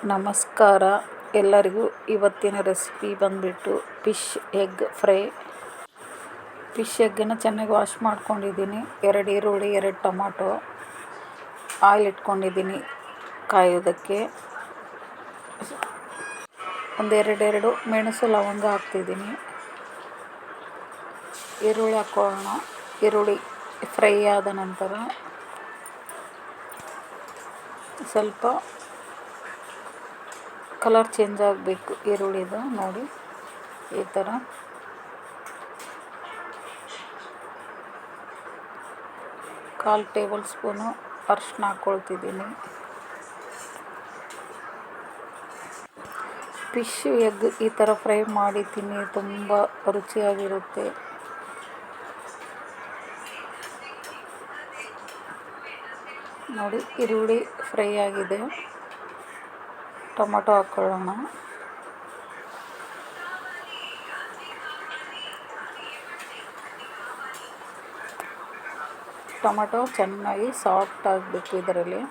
ನಮಸ್ಕಾರ ಎಲ್ಲರಿಗೂ. ಇವತ್ತಿನ ರೆಸಿಪಿ ಬಂದುಬಿಟ್ಟು ಫಿಶ್ ಎಗ್ ಫ್ರೈ. ಫಿಶ್ ಎಗ್ಗನ್ನು ಚೆನ್ನಾಗಿ ವಾಶ್ ಮಾಡ್ಕೊಂಡಿದ್ದೀನಿ. 2 ಈರುಳ್ಳಿ, 2 ಟೊಮಾಟೊ, ಆಯಿಲ್ ಇಟ್ಕೊಂಡಿದ್ದೀನಿ ಕಾಯೋದಕ್ಕೆ. ಒಂದೆರಡು ಮೆಣಸು, ಲವಂಗ ಹಾಕ್ತಿದ್ದೀನಿ. ಈರುಳ್ಳಿ ಹಾಕ್ಕೊಳ್ಳೋಣ. ಈರುಳ್ಳಿ ಫ್ರೈ ಆದ ನಂತರ ಸ್ವಲ್ಪ ಕಲರ್ ಚೇಂಜ್ ಆಗಬೇಕು ಈರುಳ್ಳಿದು. ನೋಡಿ ಈ ಥರ. ಕಾಲು ಟೇಬಲ್ ಸ್ಪೂನು ಅರಿಶಿನ ಹಾಕ್ಕೊಳ್ತಿದ್ದೀನಿ. ಫಿಶ್ ಎಗ್ ಈ ಥರ ಫ್ರೈ ಮಾಡಿ ತಿನ್ನಿ, ತುಂಬ ರುಚಿಯಾಗಿರುತ್ತೆ. ನೋಡಿ ಈರುಳ್ಳಿ ಫ್ರೈ ಆಗಿದೆ. ಟೊಮೆಟೊ ಹಾಕ್ಕೊಳ್ಳೋಣ. ಟೊಮೆಟೊ ಚೆನ್ನಾಗಿ ಸಾಫ್ಟ್ ಆಗಬೇಕು. ಇದರಲ್ಲಿ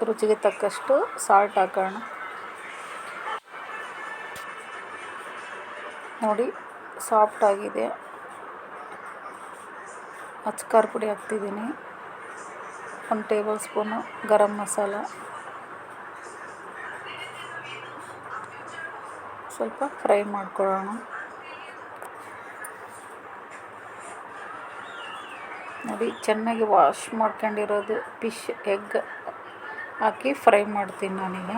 ರುಚಿಗೆ ತಕ್ಕಷ್ಟು ಸಾಲ್ಟ್ ಹಾಕೋಣ. ನೋಡಿ ಸಾಫ್ಟ್ ಆಗಿದೆ. ಅಚ್ಕಾರ್ ಪುಡಿ ಹಾಕ್ತಿದ್ದೀನಿ. 1 ಟೇಬಲ್ ಸ್ಪೂನು ಗರಂ ಮಸಾಲ, ಸ್ವಲ್ಪ ಫ್ರೈ ಮಾಡ್ಕೊಳ್ಳೋಣ. ನೋಡಿ ಚೆನ್ನಾಗಿ ವಾಶ್ ಮಾಡ್ಕೊಂಡಿರೋದು ಫಿಶ್ ಎಗ್ ಹಾಕಿ ಫ್ರೈ ಮಾಡ್ತೀನಿ ನಾನೀಗ.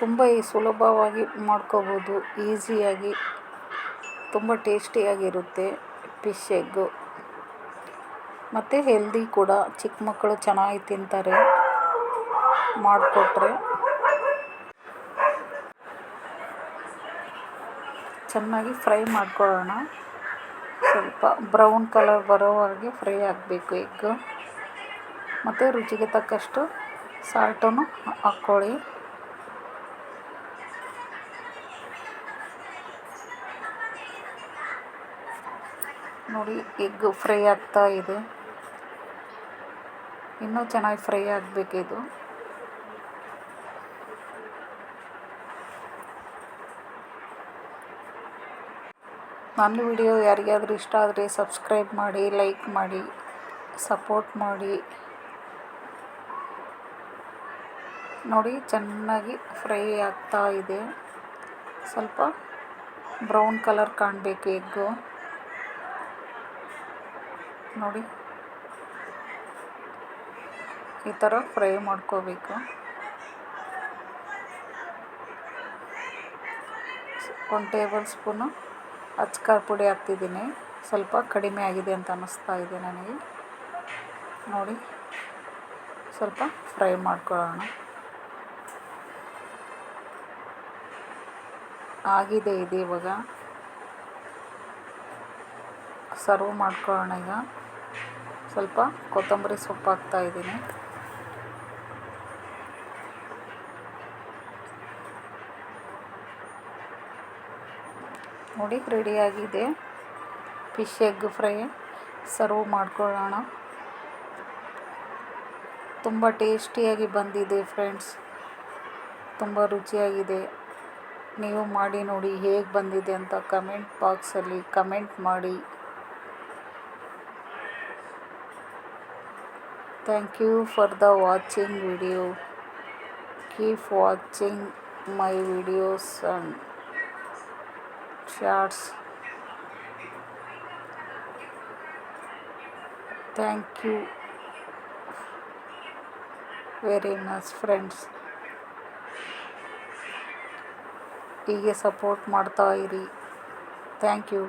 ತುಂಬ ಸುಲಭವಾಗಿ ಮಾಡ್ಕೋಬೋದು, ಈಸಿಯಾಗಿ. ತುಂಬ ಟೇಸ್ಟಿಯಾಗಿರುತ್ತೆ ಫಿಶ್ ಎಗ್ಗು. ಮತ್ತು ಹೆಲ್ದಿ ಕೂಡ. ಚಿಕ್ಕ ಮಕ್ಕಳು ಚೆನ್ನಾಗಿ ತಿಂತಾರೆ ಮಾಡಿಕೊಟ್ರೆ. ಚೆನ್ನಾಗಿ ಫ್ರೈ ಮಾಡ್ಕೊಳ್ಳೋಣ. ಸ್ವಲ್ಪ ಬ್ರೌನ್ ಕಲರ್ ಬರೋವರೆಗೆ ಫ್ರೈ ಆಗಬೇಕು ಎಗ್ಗು. ಮತ್ತು ರುಚಿಗೆ ತಕ್ಕಷ್ಟು ಸಾಲ್ಟನ್ನು ಹಾಕ್ಕೊಳ್ಳಿ. ನೋಡಿ ಎಗ್ ಫ್ರೈ ಆಗ್ತಾ ಇದೆ. ಇನ್ನೂ ಚೆನ್ನಾಗಿ ಫ್ರೈ ಆಗಬೇಕಿದು. ನನ್ನ ವಿಡಿಯೋ ಯಾರಿಗಾದರೂ ಇಷ್ಟ ಆದರೆ ಸಬ್ಸ್ಕ್ರೈಬ್ ಮಾಡಿ, ಲೈಕ್ ಮಾಡಿ, ಸಪೋರ್ಟ್ ಮಾಡಿ. ನೋಡಿ ಚೆನ್ನಾಗಿ ಫ್ರೈ ಆಗ್ತಾ ಇದೆ. ಸ್ವಲ್ಪ ಬ್ರೌನ್ ಕಲರ್ ಕಾಣಬೇಕು ಎಗ್ಗು. ನೋಡಿ ಈ ಥರ ಫ್ರೈ ಮಾಡ್ಕೋಬೇಕು. 1 ಟೇಬಲ್ ಸ್ಪೂನು ಅಚ್ಕಾರ್ ಪುಡಿ ಹಾಕ್ತಿದ್ದೀನಿ. ಸ್ವಲ್ಪ ಕಡಿಮೆ ಆಗಿದೆ ಅಂತ ಅನ್ನಿಸ್ತಾ ಇದೆ ನನಗೆ. ನೋಡಿ ಸ್ವಲ್ಪ ಫ್ರೈ ಮಾಡ್ಕೊಳ್ಳೋಣ. ಆಗಿದೆ ಇದು. ಇವಾಗ ಸರ್ವ್ ಮಾಡ್ಕೊಳ್ಳೋಣ. ಈಗ ಸ್ವಲ್ಪ ಕೊತ್ತಂಬರಿ ಸೊಪ್ಪು ಹಾಕ್ತಾಯಿದ್ದೀನಿ. ನೋಡಿ ರೆಡಿಯಾಗಿದೆ ಫಿಶ್ ಎಗ್ ಫ್ರೈ. ಸರ್ವ್ ಮಾಡ್ಕೊಳ್ಳೋಣ. ತುಂಬ ಟೇಸ್ಟಿಯಾಗಿ ಬಂದಿದೆ ಫ್ರೆಂಡ್ಸ್. ತುಂಬ ರುಚಿಯಾಗಿದೆ. ನೀವು ಮಾಡಿ ನೋಡಿ ಹೇಗೆ ಬಂದಿದೆ ಅಂತ ಕಮೆಂಟ್ ಬಾಕ್ಸಲ್ಲಿ ಕಮೆಂಟ್ ಮಾಡಿ. Thank you for the watching video. Keep watching my videos and shorts. Thank you very much friends. ಹೀಗೆ ಸಪೋರ್ಟ್ ಮಾಡ್ತಾ ಇರಿ. Thank you.